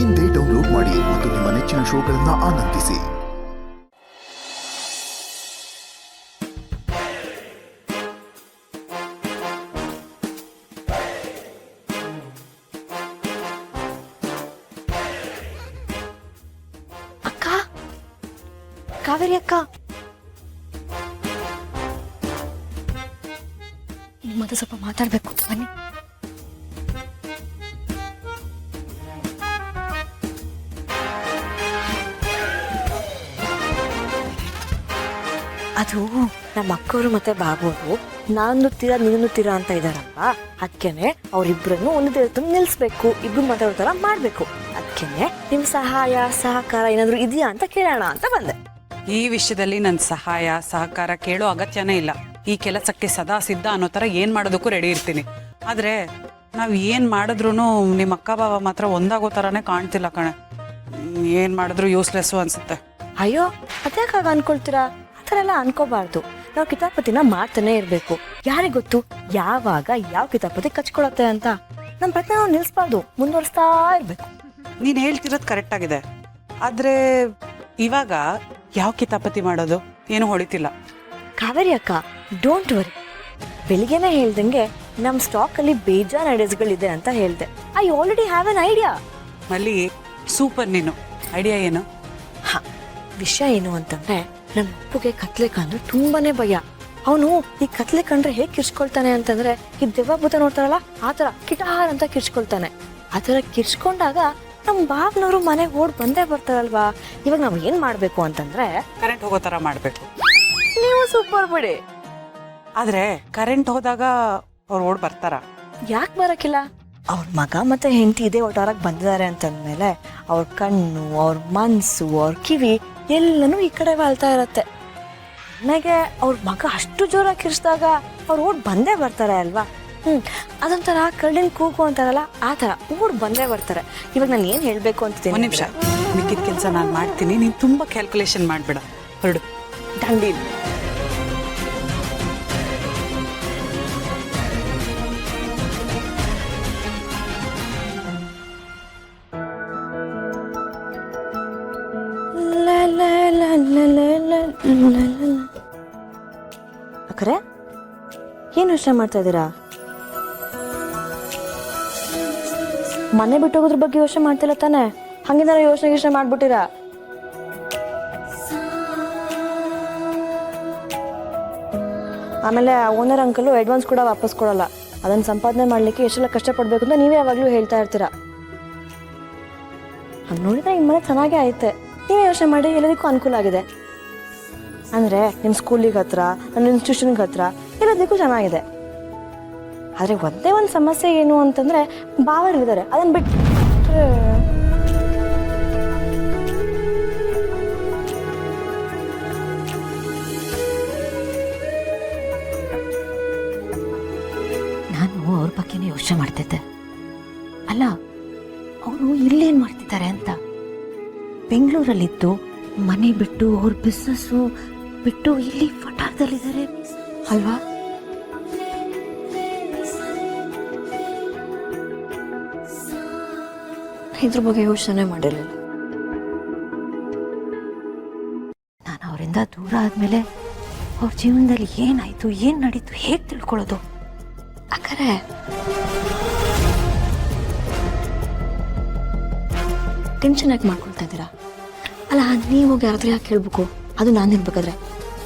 ಇಂದೇ ಡೌನ್ಲೋಡ್ ಮಾಡಿ ಮತ್ತು ನಿಮ್ಮ ನೆಚ್ಚಿನ ಶೋಗಳನ್ನು ಆನಂದಿಸಿ. ಅಕ್ಕ, ಕಾವೇರಿ ಅಕ್ಕ, ನಿಮ್ಮದು ಸ್ವಲ್ಪ ಮಾತಾಡ್ಬೇಕು, ಬನ್ನಿ. ಅದು ನಮ್ಮ ಅಕ್ಕವರು ಮತ್ತೆ ಬಾಬುವರು ನಾನು ತೀರಾ ನೀನು ತೀರಾ ಅಂತ ಇದ್ದಾರಲ್ವಾ, ಅದಕ್ಕೇನೆ ಅವ್ರಿಬ್ರನ್ನು ಒಂದು ನಿಲ್ಲಿಸ್ಬೇಕು, ಇಬ್ರು ಮಾತಾಡೋ ಥರ ಮಾಡಬೇಕು. ಅದಕ್ಕೇನೆ ನಿಮ್ಮ ಸಹಾಯ ಸಹಕಾರ ಏನಾದರೂ ಇದೆಯಾ ಅಂತ ಕೇಳೋಣ ಅಂತ ಬಂದೆ. ಈ ವಿಷಯದಲ್ಲಿ ನನ್ನ ಸಹಾಯ ಸಹಕಾರ ಕೇಳೋ ಅಗತ್ಯನೇ ಇಲ್ಲ. ಈ ಕೆಲಸಕ್ಕೆ ಸದಾ ಸಿದ್ಧ ಅನ್ನೋ ಥರ ಏನು ಮಾಡೋದಕ್ಕೂ ರೆಡಿ ಇರ್ತೀನಿ. ಆದರೆ ನಾವು ಏನು ಮಾಡಿದ್ರು ನಿಮ್ಮ ಅಕ್ಕ ಬಾವ ಮಾತ್ರ ಒಂದಾಗೋ ಥರನೇ ಕಾಣ್ತಿಲ್ಲ ಕಣೆ. ಏನು ಮಾಡಿದ್ರು ಯೂಸ್ಲೆಸ್ಸು ಅನಿಸುತ್ತೆ. ಅಯ್ಯೋ, ಅದ್ಯಾಕಾಗ ಅನ್ಕೊಳ್ತೀರಾ? ಆ ಥರ ಎಲ್ಲ ಅನ್ಕೋಬಾರ್ದು. ನಾವು ಕಿತಾಪತಿನ ಮಾಡ್ತಾನೆ ಇರಬೇಕು. ಯಾರಿಗೆ ಗೊತ್ತು ಯಾವಾಗ ಯಾವ ಕಿತಾಪತಿ ಕಚ್ಕೊಳತ್ತೆ ಅಂತ. ನಮ್ಮ ಪ್ರಯತ್ನ ನಾವು ನಿಲ್ಲಿಸ್ಬಾರ್ದು, ಮುಂದುವರಿಸ್ತಾ ಇರಬೇಕು. ನೀನು ಹೇಳ್ತಿರೋದು ಕರೆಕ್ಟಾಗಿದೆ. ಆದರೆ ಇವಾಗ ಯಾವ ಕಿತಾಪತಿ ಮಾಡೋದು ಏನು ಹೊಳಿತಿಲ್ಲ. ಕಾವೇರಿ ಅಕ್ಕ, ಡೋಂಟ್ ವರಿ. ಬೆಳಿಗ್ಗೆನೇ ಹೇಳ್ದಂಗೆ ನಮ್ಮ ಸ್ಟಾಕಲ್ಲಿ ಬೇಜಾನ್ ಐಡಿಯಾಸ್ಗಳಿದೆ ಅಂತ ಹೇಳಿದೆ. I already have an idea. ಮಲ್ಲಿ ಸೂಪರ್. ನೀನು ಐಡಿಯಾ ಏನು? ಹಾ, ವಿಷಯ ಏನು ಅಂತಂದ್ರೆ, ನನ್ನ ಅಪ್ಪುಗೆ ಕತ್ಲೆ ಕಂಡ್ರೆ ತುಂಬಾನೇ ಭಯ. ಅವನು ಈ ಕತ್ಲೆ ಕಂಡ್ರೆ ಹೇಗೆ ಕಿರ್ಚ್ಕೊಳ್ತಾನೆ ಅಂತಂದ್ರೆ, ಈ ದೆವ್ವ ಭೂತ ನೋಡ್ತಾರಲ್ಲ ಆ ಥರ ಕಿಟಾರ್ ಅಂತ ಕಿರ್ಚ್ಕೊಳ್ತಾನೆ. ಆ ಥರ ಕಿರ್ಚ್ಕೊಂಡಾಗ ನಮ್ಮ ಬಾಗ್ನವರು ಮನೆಗೆ ಓಡ್ ಬಂದೇ ಬರ್ತಾರಲ್ವಾ. ಇವಾಗ ನಾವು ಏನ್ ಮಾಡ್ಬೇಕು ಅಂತಂದ್ರೆ, ಕರೆಂಟ್ ಹೋಗೋ ಥರ ಮಾಡಬೇಕು. ನೀವು ಸೂಪರ್ ಬಿಡಿ. ಆದರೆ ಕರೆಂಟ್ ಹೋದಾಗ ಅವ್ರು ಓಡ್ ಬರ್ತಾರ? ಯಾಕೆ ಬರಕಿಲ್ಲ? ಅವ್ರ ಮಗ ಮತ್ತೆ ಹೆಂಡತಿ ಇದೇ ಒಟ್ಟಾರಕ್ಕೆ ಬಂದಿದ್ದಾರೆ ಅಂತಂದ್ಮೇಲೆ ಅವ್ರ ಕಣ್ಣು, ಅವ್ರ ಮನ್ಸು, ಅವ್ರ ಕಿವಿ ಎಲ್ಲನೂ ಈ ಕಡೆ ವಾಲ್ತಾ ಇರತ್ತೆ. ನನಗೆ ಅವ್ರ ಮಗ ಅಷ್ಟು ಜೋರಾಗಿ ಕಿರ್ಚಿದಾಗ ಅವ್ರು ಓಡ್ ಬಂದೇ ಬರ್ತಾರೆ ಅಲ್ವಾ. ಅದೊಂಥರ ಕಳ್ಳಿನ ಕೂಗು ಅಂತಾರಲ್ಲ ಆ ಥರ ಓಡ್ ಬಂದೇ ಬರ್ತಾರೆ. ಇವಾಗ ನಾನು ಏನು ಹೇಳಬೇಕು ಅಂತೀನಿ. ಒಂದು ನಿಮಿಷ, ಮಿಕ್ಕಿದ ಕೆಲಸ ನಾನು ಮಾಡ್ತೀನಿ. ನೀನು ತುಂಬ ಕ್ಯಾಲ್ಕುಲೇಷನ್ ಮಾಡಬೇಡ, ಹೊರಡು. ದಂಡಿ. ಅಕ್ಕರೆ, ಏನು ಯೋಚನೆ ಮಾಡ್ತಾ ಇದ್ದೀರಾ? ಮನೆ ಬಿಟ್ಟು ಹೋಗೋದ್ರ ಬಗ್ಗೆ ಯೋಚನೆ ಮಾಡ್ತಿಲ್ಲ ತಾನೆ? ಹಂಗೇನಾರ ಯೋಚನೆ ಮಾಡ್ಬಿಟ್ಟಿರಾ? ಆಮೇಲೆ ಓನರ್ ಅಂಕಲು ಅಡ್ವಾನ್ಸ್ ಕೂಡ ವಾಪಸ್ ಕೊಡಲ್ಲ. ಅದನ್ನು ಸಂಪಾದನೆ ಮಾಡಲಿಕ್ಕೆ ಎಷ್ಟೆಲ್ಲ ಕಷ್ಟಪಡಬೇಕು ಅಂತ ನೀವೇ ಯಾವಾಗಲೂ ಹೇಳ್ತಾ ಇರ್ತೀರಾ. ಹಂಗೆ ನೋಡಿದ್ರೆ ನಿಮ್ಮ ಮನೆ ಚೆನ್ನಾಗೇ ಐತೆ. ನೀವೇ ಯೋಚನೆ ಮಾಡಿ, ಎಲ್ಲದಕ್ಕೂ ಅನುಕೂಲ ಆಗಿದೆ. ಅಂದರೆ ನಿಮ್ಮ ಸ್ಕೂಲಿಗೆ ಹತ್ರ, ನನ್ನ ಇನ್ಸ್ಟಿಟ್ಯೂಷನ್ಗೆ ಹತ್ರ, ಎಲ್ಲದಕ್ಕೂ ಚೆನ್ನಾಗಿದೆ. ಆದರೆ ಒಂದೇ ಒಂದು ಸಮಸ್ಯೆ ಏನು ಅಂತಂದರೆ, ಬಾವರಿದ್ದಾರೆ. ಅದನ್ನು ಬಿಟ್ಟು ನಾನು ಅವ್ರ ಬಗ್ಗೆನೇ ಯೋಚನೆ ಮಾಡ್ತಿದ್ದೆ. ಅಲ್ಲ, ಅವರು ಇಲ್ಲೇನು ಮಾಡ್ತಿದ್ದಾರೆ ಅಂತ. ಬೆಂಗಳೂರಲ್ಲಿದ್ದು ಮನೆ ಬಿಟ್ಟು ಅವ್ರ ಬಿಸ್ನೆಸ್ಸು ಬಿಟ್ಟು ಇಲ್ಲಿ ಫಟಾರದಲ್ಲಿದ್ದಾರೆ ಅಲ್ವಾ? ಇದ್ರ ಬಗ್ಗೆ ಯೋಚನೆ ಮಾಡಿರಲಿಲ್ಲ. ನಾನು ಅವರಿಂದ ದೂರ ಆದಮೇಲೆ ಅವ್ರ ಜೀವನದಲ್ಲಿ ಏನಾಯಿತು, ಏನು ನಡೀತು, ಹೇಗೆ ತಿಳ್ಕೊಳ್ಳೋದು? ಅಕ್ಕರೆ, ಟೆನ್ಷನ್ ಯಾಕೆ ಮಾಡ್ಕೊಳ್ತಾ ಇದ್ದೀರಾ? ಅಲ್ಲ, ನೀವು ಹೋಗಿ ಯಾರ ಹತ್ರ ಯಾಕೆ ಕೇಳಬೇಕು? ಅದು ನಾನು ಇರ್ಬೇಕಾದ್ರೆ.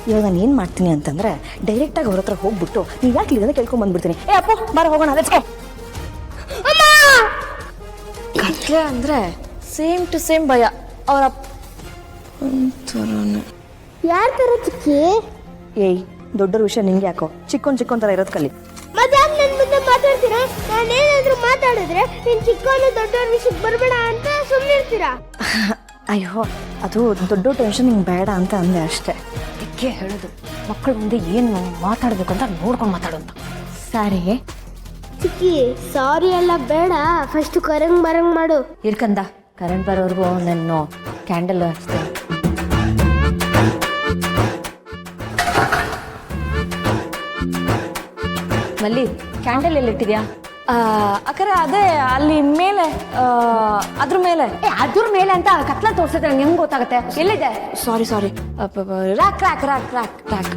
ಇವಾಗ ನಾನು ಏನು ಮಾಡ್ತೀನಿ ಅಂತಂದರೆ, ಡೈರೆಕ್ಟಾಗಿ ಅವ್ರ ಹತ್ರ ಹೋಗ್ಬಿಟ್ಟು ನೀವು ಯಾಕೆ ಇಲ್ಲಿಂದ ಕೇಳ್ಕೊಂಬಂದ್ಬಿಡ್ತೀನಿ. ಏ ಅಪ್ಪ, ಬಾರ ಹೋಗೋಣ, ಲೆಟ್ಸ್ ಗೋ. ಕತ್ಲೆ ಅಂದರೆ ಸೇಮ್ ಟು ಸೇಮ್ ಭಯ. ಅವರ ಯಾರ ಥರ ಚಿಕ್ಕಿ? ಏಯ್, ದೊಡ್ಡರ ವಿಷಯ ನಿಂಗೆ ಯಾಕೋ? ಚಿಕ್ಕೊಂಡ್ ಥರ ಇರೋದು ಕಲಿ. ಮತ್ತೆ ನನ್ನ ಮುಂದೆ ಮಾತಾಡ್ತೀರಾ? ನಾನೇನಾದ್ರೂ ಮಾತಾಡಿದ್ರೆ ನೀನು ಚಿಕ್ಕವನು ದೊಡ್ಡವ್ರ ವಿಷಯಕ್ಕೆ ಬರಬೇಡ ಅಂತ ಸುಮ್ಮನೆ ಇರ್ತೀರಾ? ಅಯ್ಯೋ, ಅದು ದೊಡ್ಡ ಟೆನ್ಷನ್ ನಿಂಗೆ ಬೇಡ ಅಂತ ಅಂದೆ ಅಷ್ಟೇ. ಅದಕ್ಕೆ ಹೇಳೋದು, ಮಕ್ಕಳ ಮುಂದೆ ಏನು ಮಾತಾಡಬೇಕು ಅಂತ ನೋಡ್ಕೊಂಡು ಮಾತಾಡು ಅಂತ. ಸರಿ ಚಿಕ್ಕಿ, ಸಾರಿ ಎಲ್ಲ ಬೇಡ, ಫಸ್ಟ್ ಬರಂಗ್ ಮಾಡು. ಇರ್ಕಂದ, ಕರೆಂಟ್ ಬರೋರ್ಗು ನಾನು ಕ್ಯಾಂಡಲ್ ಹಚ್ತೀನಿ. ಮಲ್ಲಿ, ಕ್ಯಾಂಡಲ್ ಎಲ್ಲಿಟ್ಟಿದ್ಯಾ? ಅಕ್ಕರೆ ಅದೇ ಅಲ್ಲಿ ಮೇಲೆ ಅದ್ರ ಮೇಲೆ. ಅದ್ರ ಮೇಲೆ ಅಂತ ಕತ್ಲ ತೋರ್ಸಿದ್ರೆ ನಂಗೆ ಹೆಂಗ್ ಗೊತ್ತಾಗುತ್ತೆ? ಎಲ್ಲಿದೆ? Sorry rack rack rack rack rack.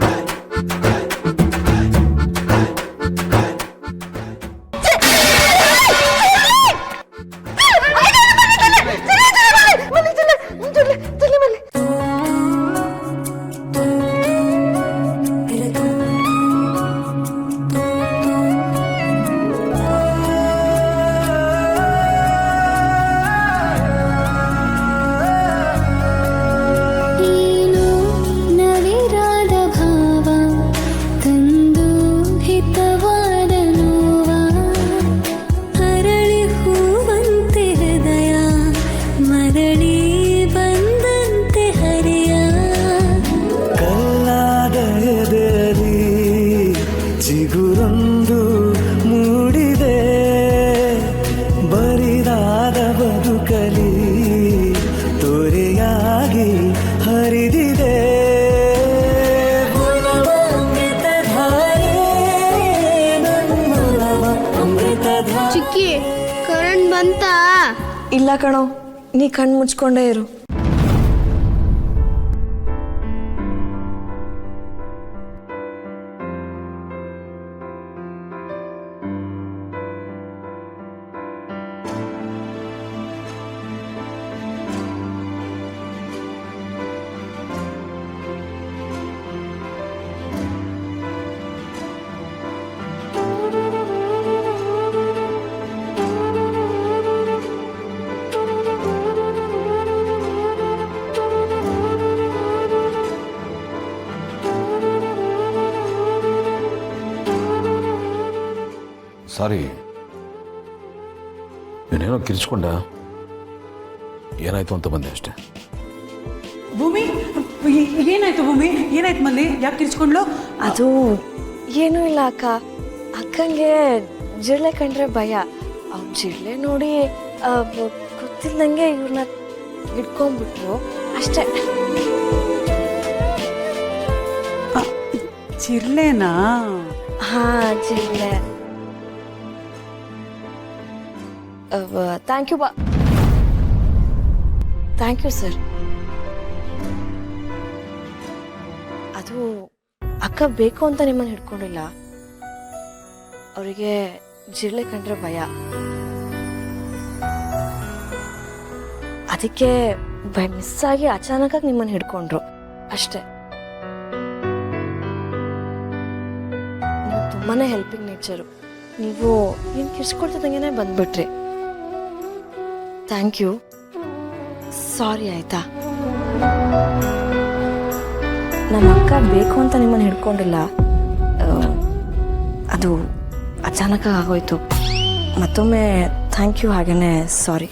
ಚಿಗುರೊಂದು ಮೂಡಿದೆ ಬರಿದಾದ ಬದುಕಲಿ ತೊರೆಯಾಗಿ ಹರಿದಿದೆ ಚಿಕ್ಕಿ ಕರೆಂಟ್ ಬಂತಾ? ಇಲ್ಲ ಕಣೋ, ನೀ ಕಣ್ಣು ಮುಚ್ಕೊಂಡೇ ಇರು. ಸಾರಿ, ನೀನೇನೋ ಕಿರ್ಚ್ಕೊಂಡ, ಏನಾಯ್ತು ಅಂತ ಬಂದೆ ಅಷ್ಟೆ. ಭೂಮಿ, ಏನಾಯ್ತು ಭೂಮಿ? ಏನಾಯ್ತು ಮಲ್ಲಿ? ಯಾಕೆ ಕಿರ್ಚ್ಕೊಂಡ್ಲು? ಅದು ಏನೂ ಇಲ್ಲ ಅಕ್ಕ. ಅಕ್ಕಂಗೆ ಜಿರಳೆ ಕಂಡ್ರೆ ಭಯ. ಅವ್ರು ಜಿರಳೆ ನೋಡಿ ಗೊತ್ತಿಲ್ದಂಗೆ ಇವ್ರನ್ನ ಹಿಡ್ಕೊಂಡ್ಬಿಟ್ರು ಅಷ್ಟೇ. ಜಿರ್ಲೆನಾ? ಹಾ, ಜಿರಳೆ. Thank you thank you sir. ಅದು ಅಕ್ಕ ಬೇಕು ಅಂತ ನಿಮ್ಮನ್ನು ಹಿಡ್ಕೊಂಡಿಲ್ಲ. ಅವರಿಗೆ ಜಿರಳೆ ಕಂಡ್ರೆ ಭಯ. ಅದಕ್ಕೆ ಮಿಸ್ ಆಗಿ ಅಚಾನಕಾಗಿ ನಿಮ್ಮನ್ನು ಹಿಡ್ಕೊಂಡ್ರು ಅಷ್ಟೇ. ನೀವು ತುಂಬಾನೇ ಹೆಲ್ಪಿಂಗ್ ನೇಚರು. ನೀವು ಏನು ಕಿರ್ಚ್ಕೊಳ್ತಿದ್ದಂಗೆ ಬಂದ್ಬಿಟ್ರಿ. Thank you. ಸಾರಿ ಆಯ್ತಾ? ನಮ್ಮ ಅಕ್ಕ ಬೇಕು ಅಂತ ನಿಮ್ಮನ್ನು ಹಿಡ್ಕೊಂಡಿಲ್ಲ. ಅದು ಅಚಾನಕ ಆಗೋಯ್ತು. ಮತ್ತೊಮ್ಮೆ ಥ್ಯಾಂಕ್ ಯು, ಹಾಗೇನೆ ಸಾರಿ.